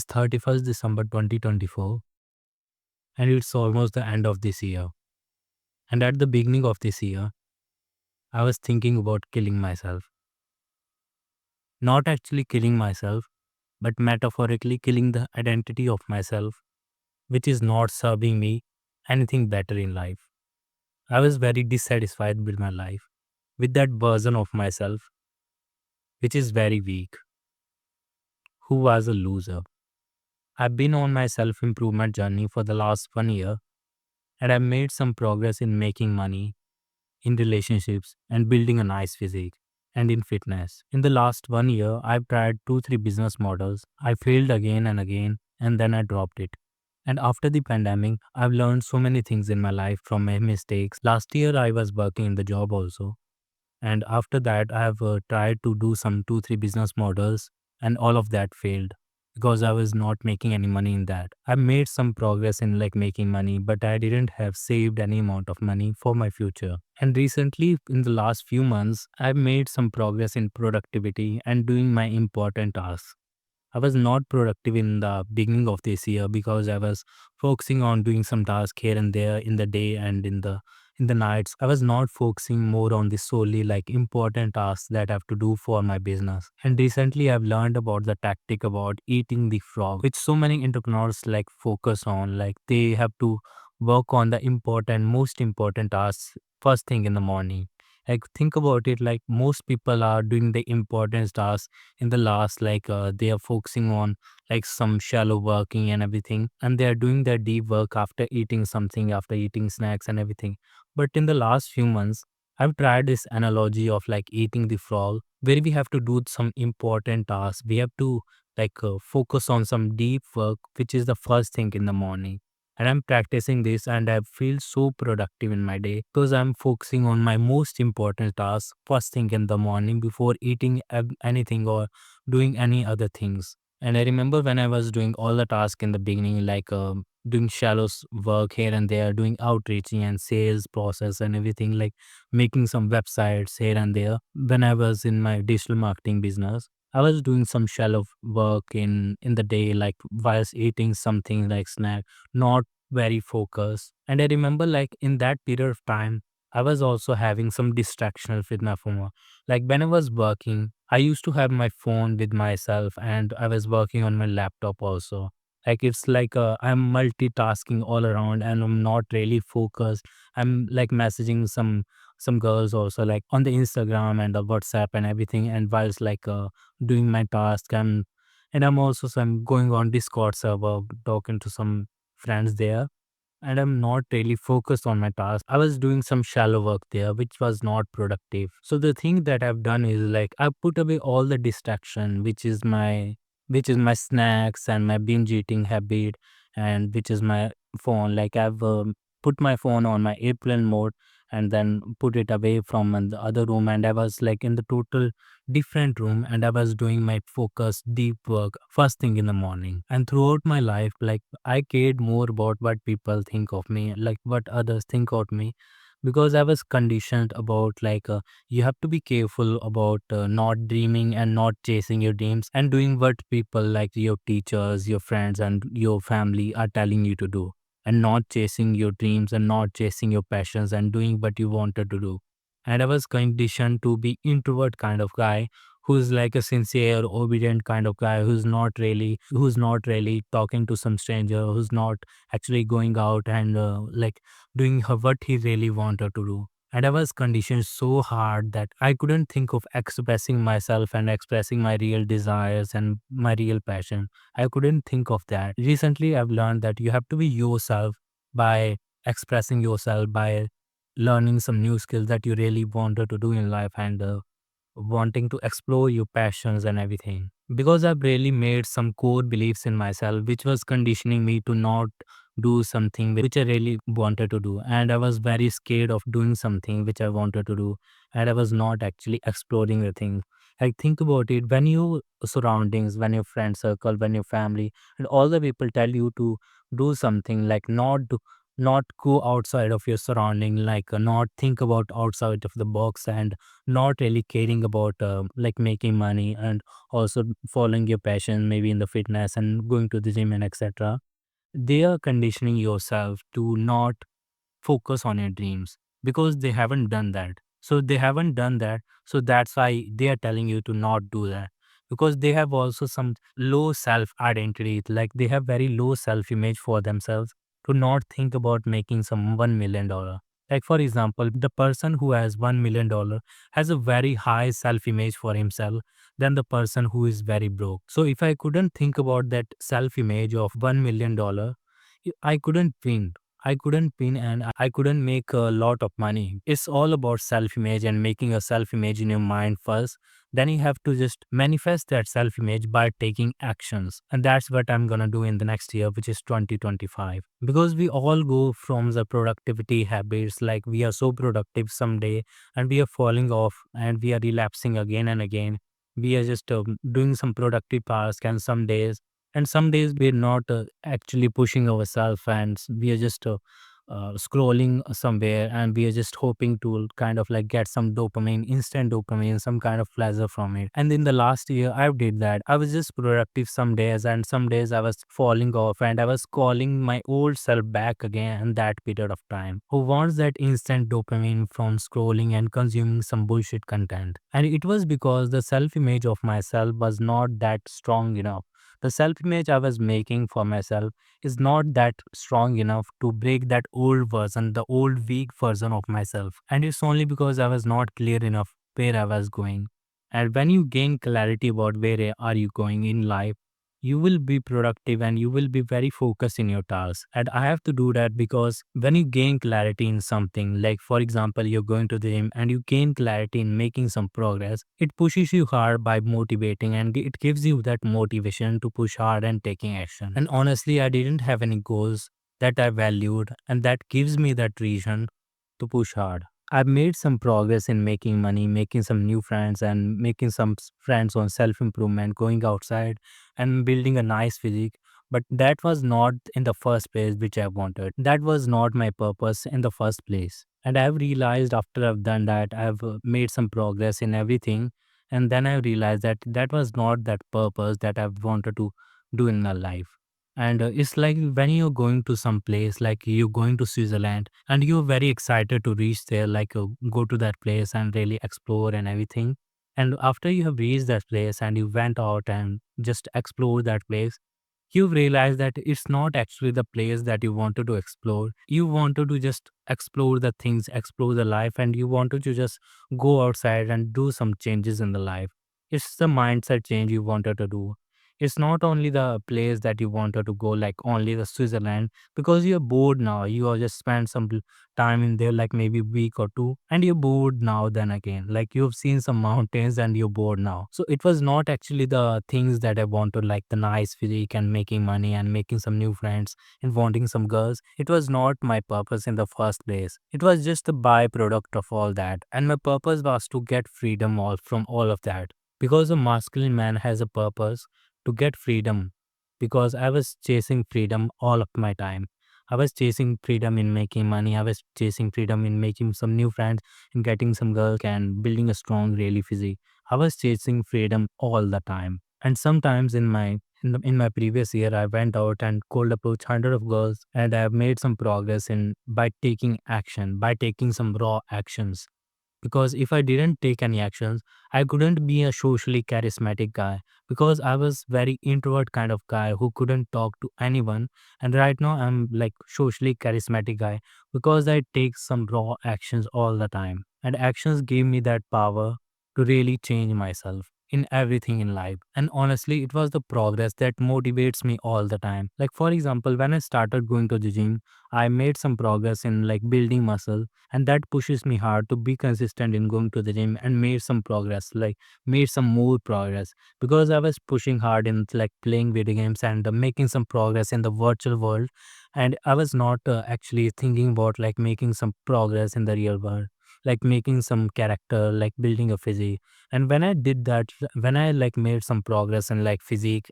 is 31st December 2024, and it's almost the end of this year. And at the beginning of this year, I was thinking about killing myself. Not actually killing myself, but metaphorically killing the identity of myself, which is not serving me anything better in life. I was very dissatisfied with my life, with that version of myself, which is very weak, who was a loser. I've been on my self improvement journey for the last 1 year, and I've made some progress in making money, in relationships, and building a nice physique, and in fitness. In the last 1 year, I've tried 2 3 business models. I failed again and again, and then I dropped it. And after the pandemic, I've learned so many things in my life from my mistakes. Last year, I was working in the job also. And after that, I have tried to do some 2 3 business models, and all of that failed because I was not making any money in that. I made some progress in like making money, but I didn't have saved any amount of money for my future. And recently, in the last few months, I've made some progress in productivity and doing my important tasks. I was not productive in the beginning of this year because I was focusing on doing some tasks here and there in the day and in the nights. I was not focusing more on the solely like important tasks that I have to do for my business. And recently I've learned about the tactic about eating the frog, which so many entrepreneurs like focus on. Like they have to work on the most important tasks first thing in the morning. Like think about it, like most people are doing the important tasks in the last, they are focusing on like some shallow working and everything, and they are doing their deep work after eating something, after eating snacks and everything. But in the last few months, I've tried this analogy of like eating the frog, where we have to do some important tasks. We have to focus on some deep work, which is the first thing in the morning. And I'm practicing this, and I feel so productive in my day because I'm focusing on my most important task first thing in the morning before eating anything or doing any other things. And I remember when I was doing all the tasks in the beginning, doing shallow work here and there, doing outreaching and sales process and everything, like making some websites here and there. When I was in my digital marketing business, I was doing some shallow work in the day, like whilst eating something like snack, not very focused. And I remember like in that period of time, I was also having some distractions with my phone. Like when I was working, I used to have my phone with myself, and I was working on my laptop also. Like it's like I'm multitasking all around, and I'm not really focused. I'm like messaging some girls also, like on the Instagram and the WhatsApp and everything, and whilst doing my task, and I'm also some going on Discord server talking to some friends there, and I'm not really focused on my task. I was doing some shallow work there, which was not productive. So the thing that I've done is like I put away all the distraction, which is my snacks and my binge eating habit, and which is my phone. Like I've put my phone on my airplane mode and then put it away from the other room, and I was like in the total different room, and I was doing my focused deep work first thing in the morning. And throughout my life, like I cared more about what people think of me, like what others think of me, because I was conditioned about you have to be careful about not dreaming and not chasing your dreams and doing what people like your teachers, your friends, and your family are telling you to do, and not chasing your dreams and not chasing your passions and doing what you wanted to do. And I was conditioned to be introvert kind of guy, who's like a sincere, obedient kind of guy, who's not really talking to some stranger, who's not actually going out and doing what he really wanted to do. And I was conditioned so hard that I couldn't think of expressing myself and expressing my real desires and my real passion. I couldn't think of that. Recently, I've learned that you have to be yourself by expressing yourself, by learning some new skills that you really wanted to do in life, and wanting to explore your passions and everything. Because I've really made some core beliefs in myself, which was conditioning me to not do something which I really wanted to do. And I was very scared of doing something which I wanted to do. And I was not actually exploring the thing. Like think about it, when your surroundings, when your friend circle, when your family, and all the people tell you to do something, like not go outside of your surrounding, like not think about outside of the box, and not really caring about like making money, and also following your passion maybe in the fitness and going to the gym and etc. They are conditioning yourself to not focus on your dreams because they haven't done that. So they haven't done that. So that's why they are telling you to not do that, because they have also some low self identity. Like they have very low self image for themselves to not think about making some $1 million. Like for example, the person who has $1 million has a very high self image for himself than the person who is very broke. So if I couldn't think about that self image of $1 million, I couldn't win. I couldn't win and I couldn't make a lot of money. It's all about self image and making a self image in your mind first. Then you have to just manifest that self image by taking actions. And that's what I'm gonna do in the next year, which is 2025. Because we all go from the productivity habits, like we are so productive someday and we are falling off and we are relapsing again and again. We are just doing some productive tasks, and some days we're not actually pushing ourselves, and we are just scrolling somewhere, and we are just hoping to kind of like get some dopamine, instant dopamine, some kind of pleasure from it. And in the last year I did that. I was just productive some days, and some days I was falling off, and I was calling my old self back again in that period of time, who wants that instant dopamine from scrolling and consuming some bullshit content. And it was because the self image of myself was not that strong enough. The self image I was making for myself is not that strong enough to break that old version, the old weak version of myself. And it's only because I was not clear enough where I was going. And when you gain clarity about where are you going in life, you will be productive and you will be very focused in your tasks. And I have to do that because when you gain clarity in something, like for example, you're going to the gym and you gain clarity in making some progress, it pushes you hard by motivating, and it gives you that motivation to push hard and taking action. And honestly, I didn't have any goals that I valued, and that gives me that reason to push hard. I've made some progress in making money, making some new friends, and making some friends on self improvement, going outside and building a nice physique. But that was not in the first place which I wanted. That was not my purpose in the first place. And I've realized after I've done that, I've made some progress in everything. And then I realized that that was not that purpose that I wanted to do in my life. And it's like when you're going to some place, like you're going to Switzerland, and you're very excited to reach there, like go to that place and really explore and everything. And after you have reached that place and you went out and just explore that place, you realize that it's not actually the place that you wanted to explore. You wanted to just explore the things, explore the life, and you wanted to just go outside and do some changes in the life. It's the mindset change you wanted to do. It's not only the place that you wanted to go, like only the Switzerland, because you're bored now. You are just spend some time in there, like maybe week or two, and you're bored now. Then again, like you've seen some mountains and you're bored now. So it was not actually the things that I wanted, like the nice physique and making money and making some new friends and wanting some girls. It was not my purpose in the first place. It was just a byproduct of all that, and my purpose was to get freedom all from all of that, because a masculine man has a purpose to get freedom. Because I was chasing freedom all of my time. I was chasing freedom in making money. I was chasing freedom in making some new friends and getting some girls and building a strong, really physique. I was chasing freedom all the time. And sometimes in my previous year, I went out and cold approached hundred of girls, and I have made some progress in by taking action, by taking some raw actions. Because if I didn't take any actions, I couldn't be a socially charismatic guy, because I was very introvert kind of guy who couldn't talk to anyone. And right now I'm like socially charismatic guy because I take some raw actions all the time. And actions give me that power to really change myself in everything in life. And honestly, it was the progress that motivates me all the time. Like for example, when I started going to the gym, I made some progress in like building muscle, and that pushes me hard to be consistent in going to the gym and made some progress, like made some more progress, because I was pushing hard in like playing video games and making some progress in the virtual world, and I was not actually thinking about like making some progress in the real world. like making some character, like building a physique. And when I did that, when I like made some progress in like physique,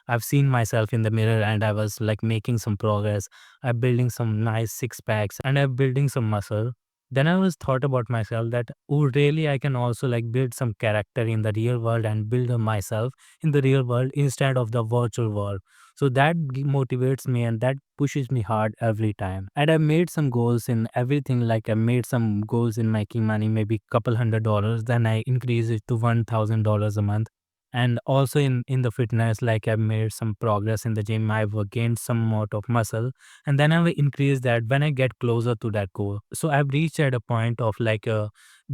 I've seen myself in the mirror and I was like making some progress. I'm building some nice six packs and I'm building some muscle. Then I was thought about myself that, oh, really, I can also like build some character in the real world and build myself in the real world instead of the virtual world. So that motivates me and that pushes me hard every time. And I made some goals in everything. Like I made some goals in making money, maybe couple $100. Then I increased it to $1,000 a month. And also in the fitness, like I made some progress in the gym. I've gained some amount of muscle, and then I will increase that when I get closer to that goal. So I've reached at a point of like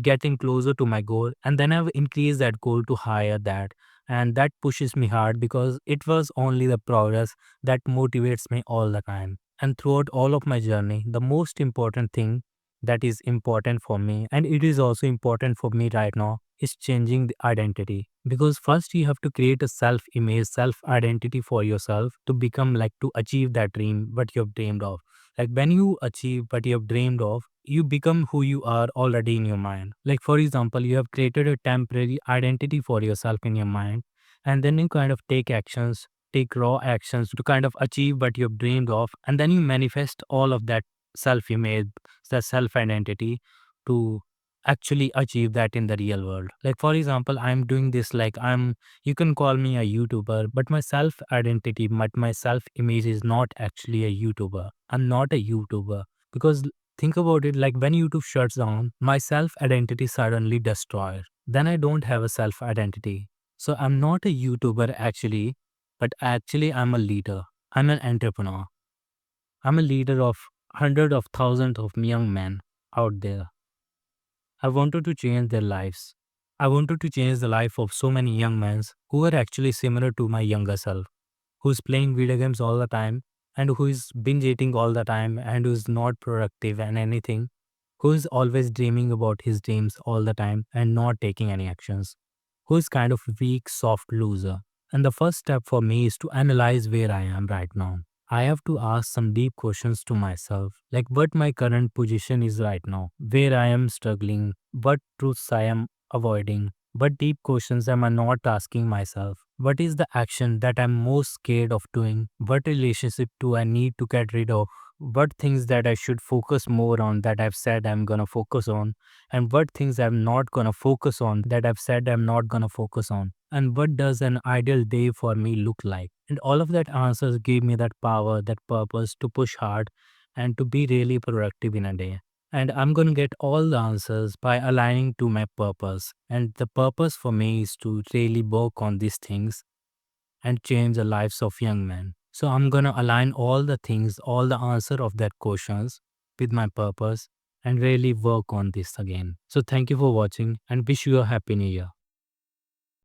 getting closer to my goal, and then I've increased that goal to higher that, and that pushes me hard because it was only the progress that motivates me all the time. And throughout all of my journey, the most important thing that is important for me, and it is also important for me right now, is changing the identity. Because first you have to create a self image, self identity for yourself to become like to achieve that dream what you have dreamed of. Like when you achieve what you have dreamed of, you become who you are already in your mind. Like for example, you have created a temporary identity for yourself in your mind, and then you kind of take actions, take raw actions to kind of achieve what you have dreamed of, and then you manifest all of that self image, the self identity, to actually achieve that in the real world. Like for example, I'm doing this, like you can call me a YouTuber, but my self identity, my self image is not actually a YouTuber. I'm not a YouTuber because think about it, like when YouTube shuts down, my self identity suddenly destroyed. Then I don't have a self identity. So I'm not a YouTuber actually, but actually I'm a leader. I'm an entrepreneur. I'm a leader of hundreds of thousands of young men out there. I wanted to change their lives. I wanted to change the life of so many young men who are actually similar to my younger self, who's playing video games all the time and who is binge eating all the time and who's not productive and anything, who is always dreaming about his dreams all the time and not taking any actions, who is kind of weak, soft loser. And the first step for me is to analyze where I am right now. I have to ask some deep questions to myself, like what my current position is right now, where I am struggling, what truths I am avoiding, what deep questions am I not asking myself, what is the action that I'm most scared of doing, what relationship do I need to get rid of, what things that I should focus more on that I've said I'm gonna focus on, and what things I'm not gonna focus on that I've said I'm not gonna focus on, and what does an ideal day for me look like. And all of that answers give me that power, that purpose to push hard and to be really productive in a day. And I'm going to get all the answers by aligning to my purpose. And the purpose for me is to really work on these things and change the lives of young men. So I'm going to align all the things, all the answer of that questions with my purpose and really work on this again. So thank you for watching and wish you a happy new year.